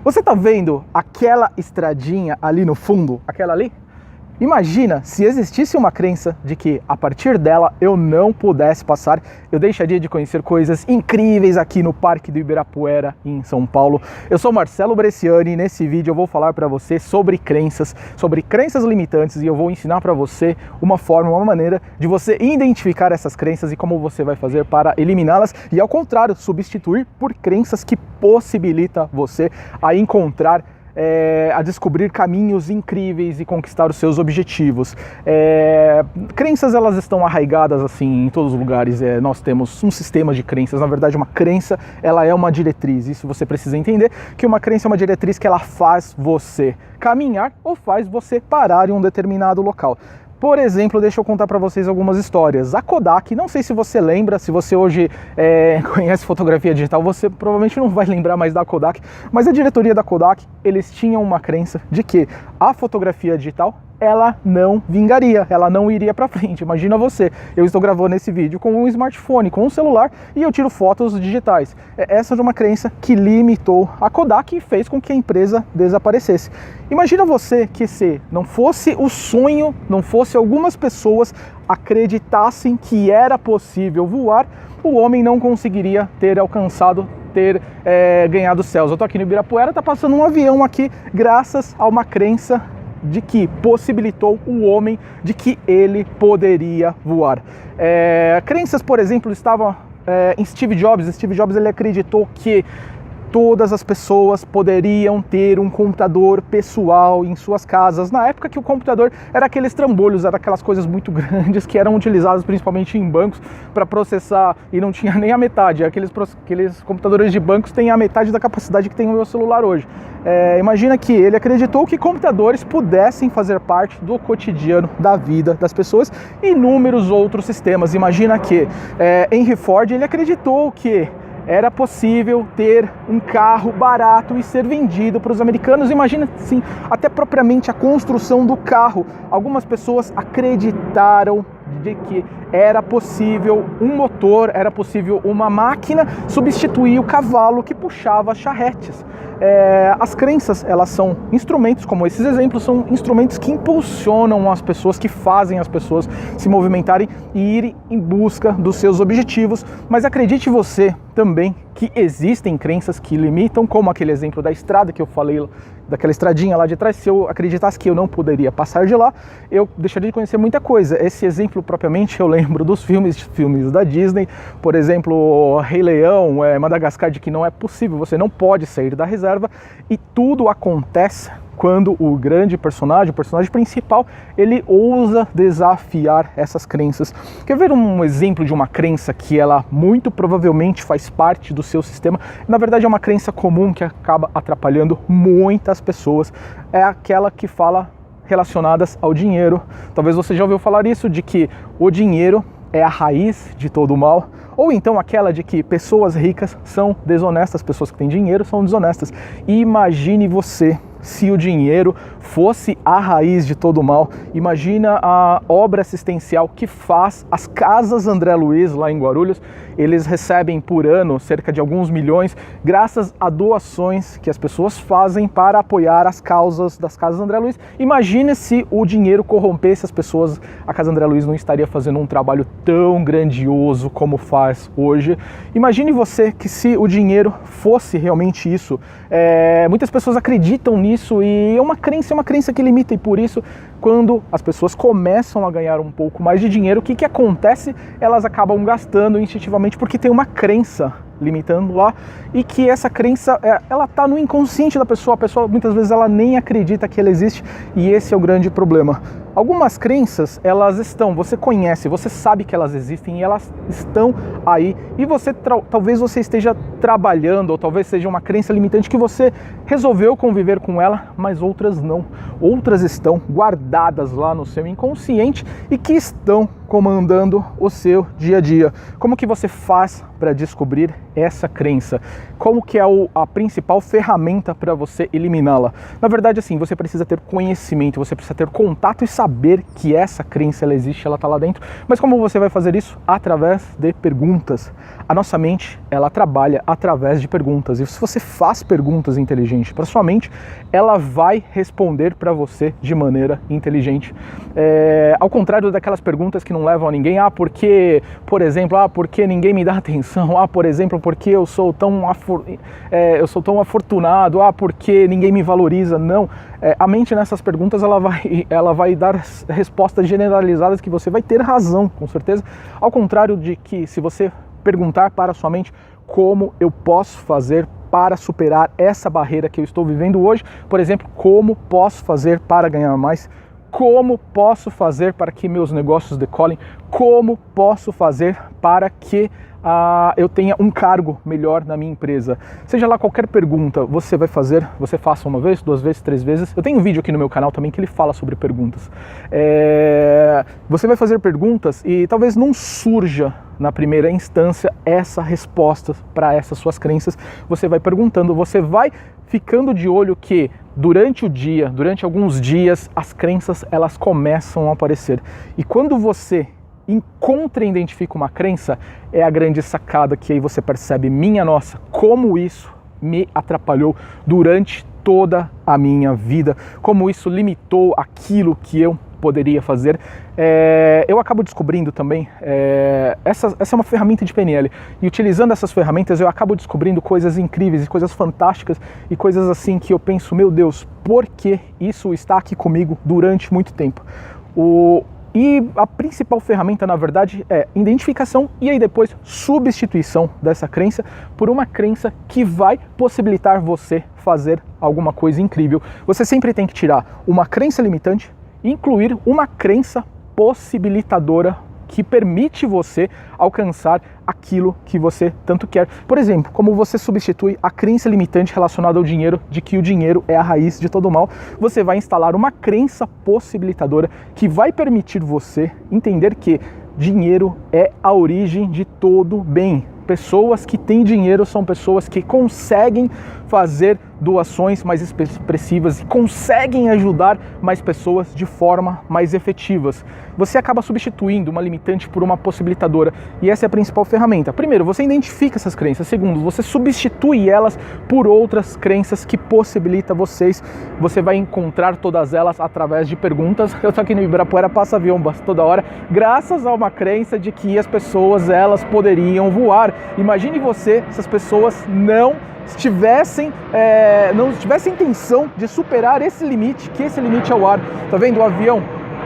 Você tá vendo aquela estradinha ali no fundo? Aquela ali? Imagina se existisse uma crença de que a partir dela eu não pudesse passar, eu deixaria de conhecer coisas incríveis aqui no Parque do Ibirapuera, em São Paulo. Eu sou Marcelo Bresciani e nesse vídeo eu vou falar para você sobre crenças limitantes, e eu vou ensinar para você uma forma, uma maneira de você identificar essas crenças e como você vai fazer para eliminá-las e, ao contrário, substituir por crenças que possibilitam você a encontrar a descobrir caminhos incríveis e conquistar os seus objetivos. Crenças, elas estão arraigadas assim em todos os lugares. Nós temos um sistema de crenças. Na verdade, uma crença, ela é uma diretriz. Isso você precisa entender, que uma crença é uma diretriz que ela faz você caminhar ou faz você parar em um determinado local. Por exemplo, deixa eu contar para vocês algumas histórias. A Kodak, não sei se você lembra, se você hoje conhece fotografia digital, você provavelmente não vai lembrar mais da Kodak, mas a diretoria da Kodak, eles tinham uma crença de que a fotografia digital, ela não vingaria, ela não iria para frente. Imagina você, eu estou gravando esse vídeo com um smartphone, com um celular, e eu tiro fotos digitais. Essa é uma crença que limitou a Kodak e fez com que a empresa desaparecesse. Imagina você que, se não fosse o sonho, não fosse algumas pessoas acreditassem que era possível voar, o homem não conseguiria ter alcançado, ganhado os céus. Eu tô aqui no Ibirapuera, tá passando um avião aqui graças a uma crença de que possibilitou o homem de que ele poderia voar. Crenças, por exemplo, estavam em Steve Jobs. Steve Jobs, ele acreditou que todas as pessoas poderiam ter um computador pessoal em suas casas. Na época que o computador era aqueles trambolhos, era aquelas coisas muito grandes que eram utilizadas principalmente em bancos para processar, e não tinha nem a metade. Aqueles computadores de bancos têm a metade da capacidade que tem o meu celular hoje. Imagina que ele acreditou que computadores pudessem fazer parte do cotidiano da vida das pessoas e inúmeros outros sistemas. Imagina que Henry Ford, ele acreditou que era possível ter um carro barato e ser vendido para os americanos. Imagina, sim, até propriamente a construção do carro. Algumas pessoas acreditaram de que era possível um motor, era possível uma máquina substituir o cavalo que puxava charretes. As crenças, elas são instrumentos, como esses exemplos, são instrumentos que impulsionam as pessoas, que fazem as pessoas se movimentarem e irem em busca dos seus objetivos. Mas acredite você também que existem crenças que limitam, como aquele exemplo da estrada que eu falei, daquela estradinha lá de trás. Se eu acreditasse que eu não poderia passar de lá, eu deixaria de conhecer muita coisa. Esse exemplo propriamente eu lembro dos filmes da Disney, por exemplo, Rei Leão, Madagascar, de que não é possível, você não pode sair da reserva, e tudo acontece quando o grande personagem, o personagem principal, ele ousa desafiar essas crenças. Quer ver um exemplo de uma crença que ela muito provavelmente faz parte do seu sistema? Na verdade é uma crença comum que acaba atrapalhando muitas pessoas. É aquela que fala relacionadas ao dinheiro. Talvez você já ouviu falar isso, de que o dinheiro é a raiz de todo o mal. Ou então aquela de que pessoas ricas são desonestas, pessoas que têm dinheiro são desonestas. E imagine você, se o dinheiro fosse a raiz de todo o mal. Imagina a obra assistencial que faz as Casas André Luiz lá em Guarulhos. Eles recebem por ano cerca de alguns milhões graças a doações que as pessoas fazem para apoiar as causas das Casas André Luiz. Imagine se o dinheiro corrompesse as pessoas. A Casa André Luiz não estaria fazendo um trabalho tão grandioso como faz hoje. Imagine você que, se o dinheiro fosse realmente isso, muitas pessoas acreditam nisso, e é uma crença que limita, e por isso, quando as pessoas começam a ganhar um pouco mais de dinheiro, o que acontece? Elas acabam gastando instintivamente, porque tem uma crença limitando lá, e que essa crença, ela está no inconsciente da pessoa. A pessoa muitas vezes ela nem acredita que ela existe, e esse é o grande problema. Algumas crenças, elas estão, você conhece, você sabe que elas existem e elas estão aí, e você talvez você esteja trabalhando, ou talvez seja uma crença limitante que você resolveu conviver com ela, mas outras não. Outras estão guardadas lá no seu inconsciente e que estão comandando o seu dia a dia. Como que você faz para descobrir essa crença? Como que é a principal ferramenta para você eliminá-la? Na verdade, assim, você precisa ter conhecimento, você precisa ter contato e saber que essa crença ela existe, ela está lá dentro. Mas como você vai fazer isso? Através de perguntas. A nossa mente, ela trabalha através de perguntas. E se você faz perguntas inteligentes para sua mente, ela vai responder para você de maneira inteligente. Ao contrário daquelas perguntas que não levam a ninguém, porque, por exemplo, porque ninguém me dá atenção, por exemplo, porque eu sou tão afortunado, porque ninguém me valoriza. Não, a mente nessas perguntas ela vai dar respostas generalizadas que você vai ter razão, com certeza. Ao contrário de que se você perguntar para a sua mente como eu posso fazer para superar essa barreira que eu estou vivendo hoje, por exemplo, como posso fazer para ganhar mais, como posso fazer para que meus negócios decolem, como posso fazer para que eu tenha um cargo melhor na minha empresa. Seja lá qualquer pergunta você faça uma vez, 2 vezes, 3 vezes. Eu tenho um vídeo aqui no meu canal também que ele fala sobre perguntas. Você vai fazer perguntas e talvez não surja na primeira instância essa resposta para essas suas crenças. Você vai perguntando, você vai ficando de olho que durante o dia, durante alguns dias, as crenças elas começam a aparecer. E quando você encontra e identifica uma crença, é a grande sacada que aí você percebe, minha nossa, como isso me atrapalhou durante toda a minha vida, como isso limitou aquilo que eu poderia fazer. Eu acabo descobrindo também, essa é uma ferramenta de PNL, e utilizando essas ferramentas eu acabo descobrindo coisas incríveis e coisas fantásticas e coisas assim que eu penso, meu Deus, por que isso está aqui comigo durante muito tempo? E a principal ferramenta, na verdade, é identificação e aí depois substituição dessa crença por uma crença que vai possibilitar você fazer alguma coisa incrível. Você sempre tem que tirar uma crença limitante e incluir uma crença possibilitadora que permite você alcançar aquilo que você tanto quer. Por exemplo, como você substitui a crença limitante relacionada ao dinheiro, de que o dinheiro é a raiz de todo o mal, você vai instalar uma crença possibilitadora que vai permitir você entender que dinheiro é a origem de todo bem. Pessoas que têm dinheiro são pessoas que conseguem fazer doações mais expressivas e conseguem ajudar mais pessoas de forma mais efetivas. Você acaba substituindo uma limitante por uma possibilitadora e essa é a principal ferramenta. Primeiro, você identifica essas crenças. Segundo, você substitui elas por outras crenças que possibilitam vocês. Você vai encontrar todas elas através de perguntas. Eu tô aqui no Ibirapuera, passa avião toda hora, graças a uma crença de que as pessoas elas poderiam voar. Imagine você se as pessoas não tivessem intenção de superar esse limite, que esse limite é o ar. Tá vendo o avião?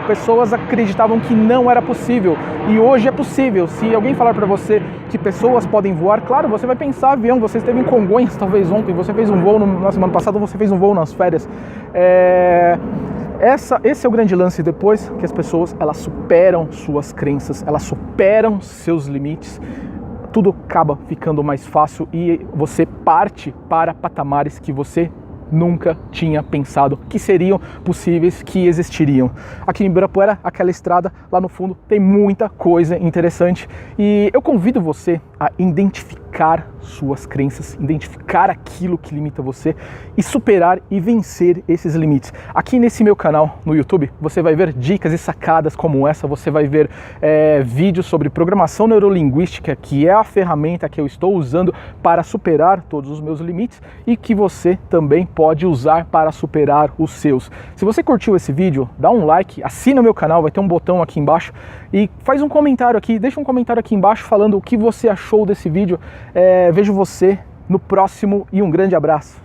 Pessoas acreditavam que não era possível e hoje é possível. Se alguém falar para você que pessoas podem voar, claro, você vai pensar avião. Você esteve em Congonhas talvez ontem, você fez um voo na semana passada, você fez um voo nas férias. Esse é o grande lance. Depois que as pessoas elas superam suas crenças, elas superam seus limites, tudo acaba ficando mais fácil e você parte para patamares que você nunca tinha pensado que seriam possíveis, que existiriam. Aqui em Ibirapuera, aquela estrada lá no fundo, tem muita coisa interessante e eu convido você a identificar suas crenças, identificar aquilo que limita você e superar e vencer esses limites. Aqui nesse meu canal no YouTube, você vai ver dicas e sacadas como essa, você vai ver vídeos sobre programação neurolinguística, que é a ferramenta que eu estou usando para superar todos os meus limites e que você também pode usar para superar os seus. Se você curtiu esse vídeo, dá um like, assina o meu canal, vai ter um botão aqui embaixo e faz um comentário aqui, deixa um comentário aqui embaixo falando o que você achou desse vídeo. Vejo você no próximo e um grande abraço.